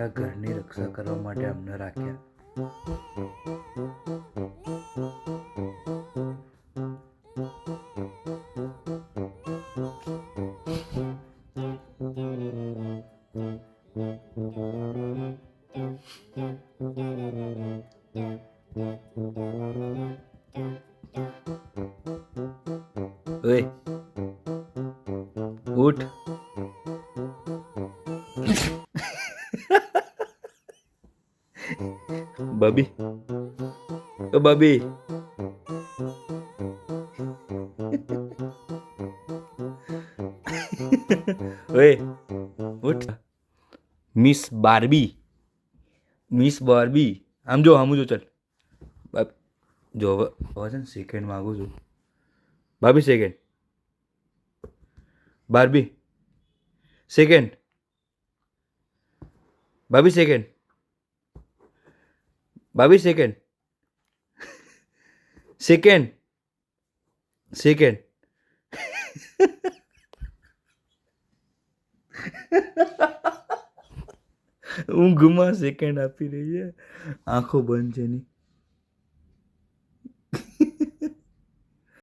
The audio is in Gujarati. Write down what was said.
અમારા ઘરની રક્ષા કરવા માટે અમને રાખ્યા. ઓય ઉઠ. બબી, ઓ બબી, ઓય ઉઠ. મિસ બાર્બી, મિસ બાર્બી, આમ જો આમ જો. ચાલ જો હવે છે ને સેકન્ડ માગું છું. ભાભી સેકન્ડ, બાર્બી સેકન્ડ, ભાભી સેકન્ડ, ભાભી સેકન્ડ, સેકન્ડ, સેકન્ડ. ઊંઘમાં સેકન્ડ આપી રહી છે, આંખો બંધ છે એની.